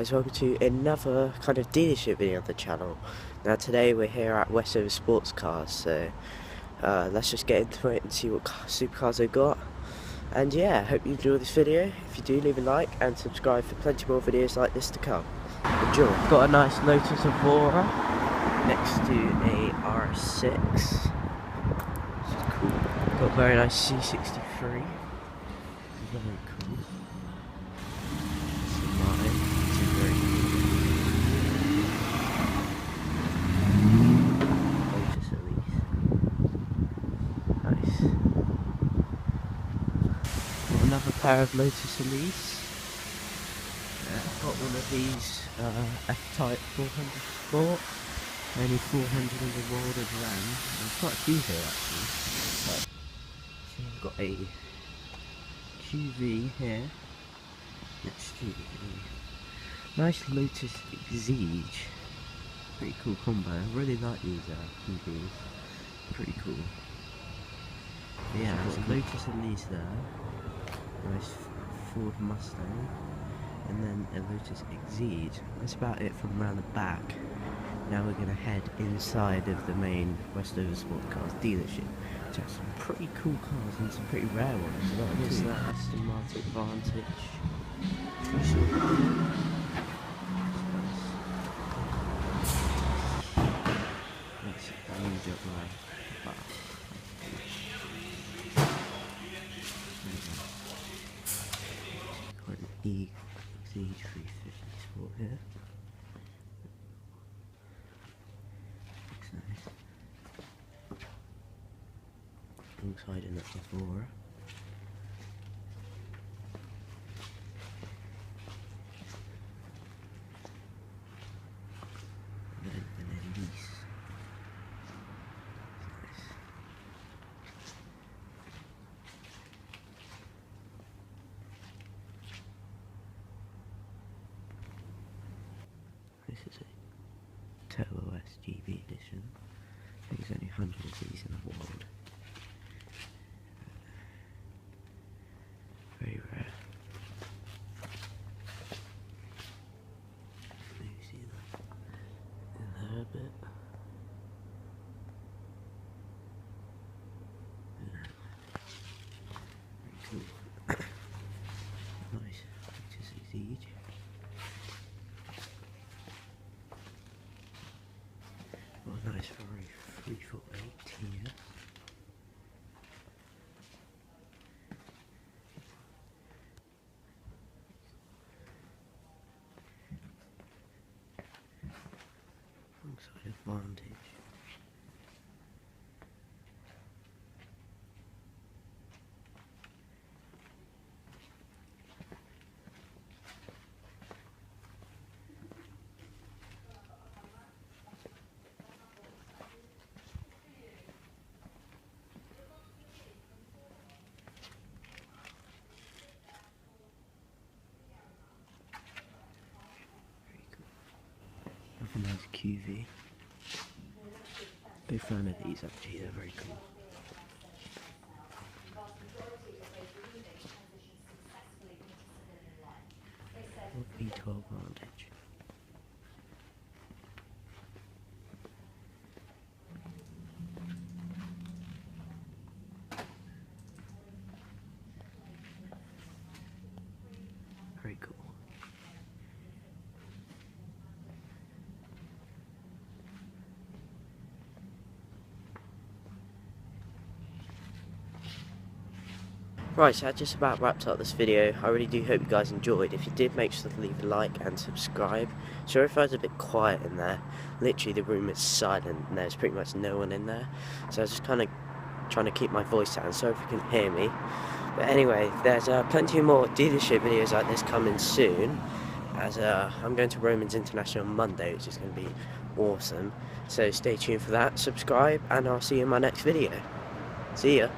guys, welcome to another kind of dealership video on the channel. Now today we're here at Westover Sports Cars, so let's just get into it and see what supercars they've got. And yeah, hope you enjoy this video. If you do, leave a like and subscribe for plenty more videos like this to come. Enjoy. Got a nice Lotus Evora next to a R6. This is cool. Got a very nice C63. Very cool. Another pair of Lotus Elise. Got one of these F-Type 400 Sport. Only 400 in the world of RAM. There's quite a few here actually. So we've got a QV here. Next to a nice Lotus Exige. Pretty cool combo. I really like these QVs. Pretty cool. But yeah, there's a Lotus Elise there. Nice Ford Mustang, and then a Lotus Exige. That's about it from around the back. Now we're going to head inside of the main Westover Sports Cars dealership, which has some pretty cool cars and some pretty rare ones as well. Here's that Aston Martin Vantage. Let's range up my back. Exige 350 Sport here. Looks nice. Alongside in that Westover. And then an Elise. This is a Turbo S GB edition. I think there's only 100 of these in the world. Very rare. You see that in there a bit. Very cool. Nice. Lotus Exige. Oh, nice Ferrari 348 here. Alongside a Vantage. Another nice QV. Big fan of these actually, they're very cool. V12 Vantage. Very cool. Right, so that just about wraps up this video. I really do hope you guys enjoyed. If you did, make sure to leave a like and subscribe. Sorry if I was a bit quiet in there. Literally the room is silent and there's pretty much no one in there. So I was just kind of trying to keep my voice down. Sorry if you can hear me. But anyway, there's plenty more dealership videos like this coming soon. As I'm going to Romans International on Monday, which is going to be awesome. So stay tuned for that, subscribe, and I'll see you in my next video. See ya.